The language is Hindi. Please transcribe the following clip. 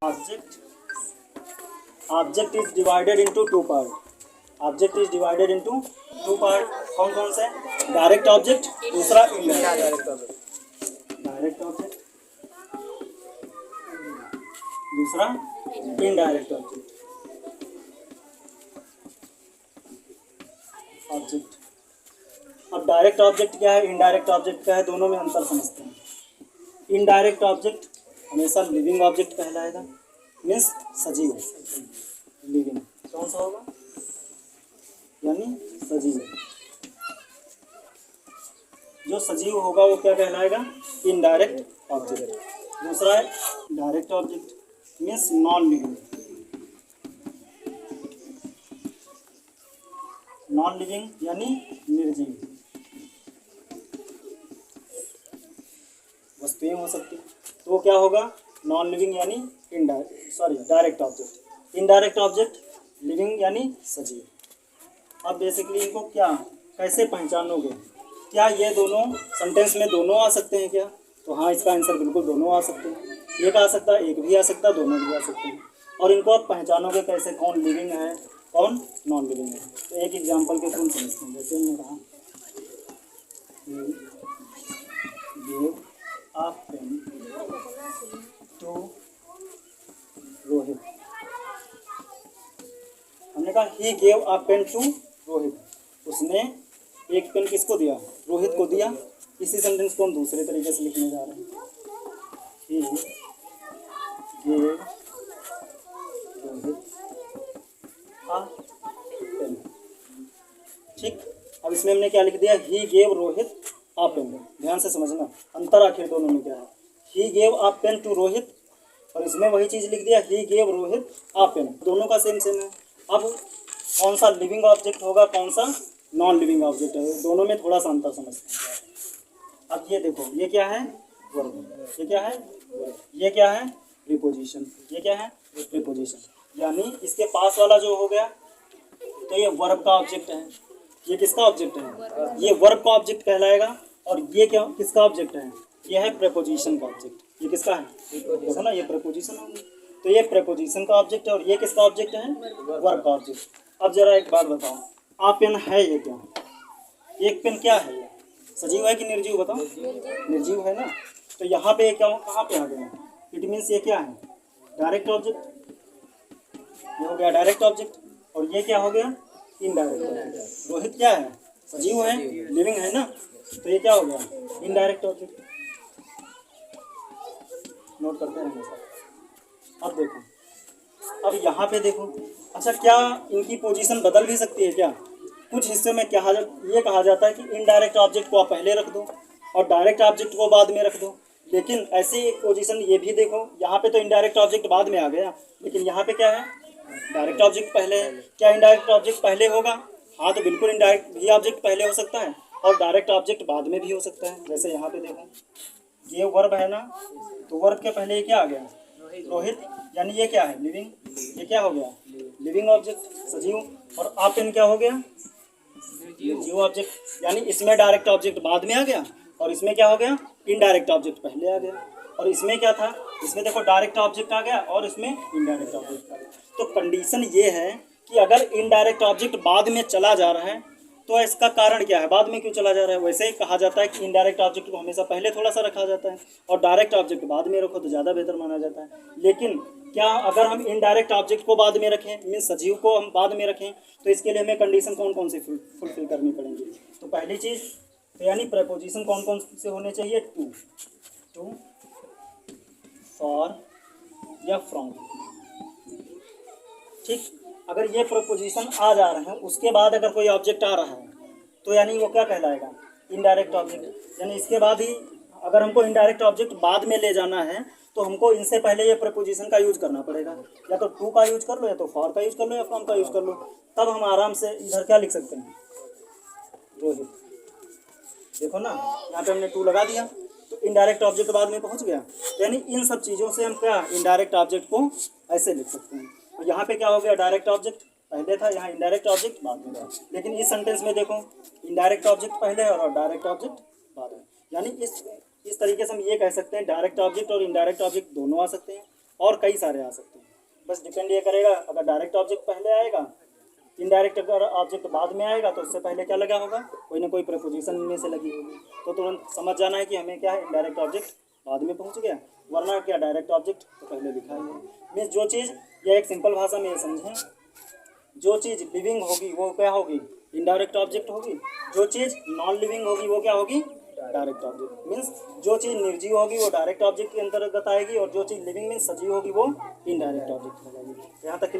Object is divided into two part. Object is divided into two part. कौन कौन से? डायरेक्ट ऑब्जेक्ट, दूसरा इनडायरेक्ट ऑब्जेक्ट। डायरेक्ट ऑब्जेक्ट, दूसरा इनडायरेक्ट ऑब्जेक्ट। ऑब्जेक्ट, अब डायरेक्ट ऑब्जेक्ट क्या है, इनडायरेक्ट ऑब्जेक्ट क्या है, दोनों में अंतर समझते हैं। इनडायरेक्ट ऑब्जेक्ट हमेशा लिविंग ऑब्जेक्ट कहलाएगा, मीन्स सजीव। लिविंग कौन सा होगा, यानी सजीव। जो सजीव होगा वो क्या कहलाएगा, इनडायरेक्ट ऑब्जेक्ट। दूसरा है direct object, means non living. Non living यानी निर्जीव वस्तुएं हो सकती, तो वो क्या होगा, नॉन लिविंग यानी direct object. Indirect object living यानी सजीव। अब बेसिकली इनको क्या कैसे पहचानोगे, क्या ये दोनों सेंटेंस में दोनों आ सकते हैं क्या? तो हाँ, इसका आंसर बिल्कुल दोनों आ सकते हैं। एक आ सकता है, एक भी आ सकता है, दोनों भी आ सकते हैं। और इनको आप पहचानोगे कैसे, कौन लिविंग है कौन नॉन लिविंग है? तो एक एग्जाम्पल के थ्रू समझते हैं। जैसे मैंने कहा give a pen to Rohit. हमने कहा he gave a pen to Rohit, उसने एक पेन किसको दिया, रोहित को दिया। इसी सेंटेंस को हम दूसरे तरीके से लिखने जा रहे हैं। He gave Rohit a pen. ठीक, अब इसमें हमने क्या लिख दिया, he gave Rohit a pen. ध्यान से समझना अंतर आखिर दोनों में क्या है। He gave a pen to Rohit, और इसमें वही चीज़ लिख दिया, he gave Rohit a pen. दोनों का सेम सेम है। अब कौन सा लिविंग ऑब्जेक्ट होगा, कौन सा नॉन लिविंग ऑब्जेक्ट है, दोनों में थोड़ा सा अंतर समझते हैं। अब ये देखो, ये क्या है, वर्ब। ये क्या है, ये क्या है, प्रीपोजिशन। ये क्या है, प्रीपोजिशन। यानी इसके पास वाला जो हो गया, तो ये वर्ब का ऑब्जेक्ट है। ये किसका ऑब्जेक्ट है, ये वर्ब का ऑब्जेक्ट कहलाएगा। और ये क्या किसका ऑब्जेक्ट है, ये है प्रीपोजिशन का ऑब्जेक्ट। ये किसका है, देखो ना, ये प्रीपोजिशन होगी, तो ये प्रीपोजिशन का ऑब्जेक्ट है। और ये किसका ऑब्जेक्ट है, वर्ब का ऑब्जेक्ट। अब जरा एक बात बताओ, आ पेन है, ये क्या, एक पेन क्या है, ये सजीव है कि निर्जीव, बताओ। निर्जीव है ना। तो यहाँ पे क्या कहाँ पे आ गया, इट मीन्स ये क्या है, डायरेक्ट ऑब्जेक्ट। ये हो गया डायरेक्ट ऑब्जेक्ट। और ये क्या हो गया, इनडायरेक्ट ऑब्जेक्ट। रोहित क्या है, सजीव है, लिविंग है ना, तो ये क्या हो गया, इनडायरेक्ट ऑब्जेक्ट। नोट करते हैं हमेशा। अब देखो, अब यहाँ पे देखो, अच्छा क्या इनकी पोजीशन बदल भी सकती है क्या? कुछ हिस्से में क्या ये कहा जाता है कि इनडायरेक्ट ऑब्जेक्ट को आप पहले रख दो और डायरेक्ट ऑब्जेक्ट को बाद में रख दो। लेकिन ऐसी एक पोजीशन ये भी देखो, यहाँ पे तो इनडायरेक्ट ऑब्जेक्ट बाद में आ गया, लेकिन यहाँ पे क्या है, डायरेक्ट ऑब्जेक्ट पहले है। क्या इनडायरेक्ट ऑब्जेक्ट पहले होगा? हाँ, तो बिल्कुल इनडायरेक्ट भी ऑब्जेक्ट पहले हो सकता है और डायरेक्ट ऑब्जेक्ट बाद में भी हो सकता है। जैसे यहाँ पे देखो, ये वर्ब है ना, तो वर्ब के पहले ये क्या आ गया, रोहित, यानी ये क्या है, लिविंग। ये क्या हो गया, लिविंग ऑब्जेक्ट, सजीव। और आपेन क्या हो गया, निर्जीव ऑब्जेक्ट। यानी इसमें डायरेक्ट ऑब्जेक्ट बाद में आ गया और इसमें क्या हो गया, इनडायरेक्ट ऑब्जेक्ट पहले आ गया। और इसमें क्या था, इसमें देखो डायरेक्ट ऑब्जेक्ट आ गया और इसमें इनडायरेक्ट ऑब्जेक्ट आ गया। तो कंडीशन ये है कि अगर इनडायरेक्ट ऑब्जेक्ट बाद में चला जा रहा है तो इसका कारण क्या है, बाद में क्यों चला जा रहा है? वैसे ही कहा जाता है कि इनडायरेक्ट ऑब्जेक्ट को हमेशा पहले थोड़ा सा रखा जाता है और डायरेक्ट ऑब्जेक्ट बाद में रखो तो ज़्यादा बेहतर माना जाता है। लेकिन क्या अगर हम इनडायरेक्ट ऑब्जेक्ट को बाद में रखें, मीन्स सजीव को हम बाद में रखें, तो इसके लिए हमें कंडीशन कौन कौन सी फुलफिल करनी पड़ेंगी? तो पहली चीज़ तो यानी प्रीपोजिशन कौन कौन से होने चाहिए, टू, फॉर या फ्रॉम। ठीक, अगर ये प्रीपोजिशन आ जा रहे हैं, उसके बाद अगर कोई ऑब्जेक्ट आ रहा है तो यानी वो क्या कहलाएगा, इनडायरेक्ट ऑब्जेक्ट। यानी इसके बाद ही अगर हमको इनडायरेक्ट ऑब्जेक्ट बाद में ले जाना है तो हमको इनसे पहले ये प्रीपोजिशन का यूज करना पड़ेगा। या तो टू का यूज कर लो, या तो फॉर का यूज कर लो, या फ्रॉम का यूज कर लो। तब हम आराम से इधर क्या लिख सकते हैं, रोहित। देखो ना, यहाँ पे हमने टू लगा दिया तो इनडायरेक्ट ऑब्जेक्ट बाद में पहुँच गया। यानी इन सब चीज़ों से हम क्या इनडायरेक्ट ऑब्जेक्ट को ऐसे लिख सकते हैं। तो यहाँ पे क्या हो गया, डायरेक्ट ऑब्जेक्ट पहले था, यहाँ इनडायरेक्ट ऑब्जेक्ट बाद में था। लेकिन इस सेंटेंस में देखो, इनडायरेक्ट ऑब्जेक्ट पहले है और डायरेक्ट ऑब्जेक्ट बाद में। यानी इस तरीके से हम ये कह सकते हैं डायरेक्ट ऑब्जेक्ट और इनडायरेक्ट ऑब्जेक्ट दोनों आ सकते हैं। और कई सारे आ सकते हैं। बस डिपेंड ये करेगा, अगर डायरेक्ट ऑब्जेक्ट पहले आएगा, इनडायरेक्ट अगर ऑब्जेक्ट बाद में आएगा तो उससे पहले क्या लगा होगा, कोई ना कोई प्रपोजिशन इनमें से लगी होगी। तो तुरंत समझ जाना है कि हमें क्या है, इनडायरेक्ट ऑब्जेक्ट बाद में पहुंच गया, वरना क्या डायरेक्ट ऑब्जेक्ट तो पहले लिखा ही है। मीन्स जो चीज़, या एक सिंपल भाषा में ये समझें, जो चीज़ लिविंग होगी वो क्या होगी, इनडायरेक्ट ऑब्जेक्ट होगी। जो चीज़ नॉन लिविंग होगी वो क्या होगी, डायरेक्ट ऑब्जेक्ट। मीन्स जो चीज़ निर्जीव होगी वो डायरेक्ट ऑब्जेक्ट के अंतर्गत आएगी, और जो चीज़ लिविंग मीन्स सजीव होगी वो इनडायरेक्ट ऑब्जेक्ट हो जाएगी। यहाँ तक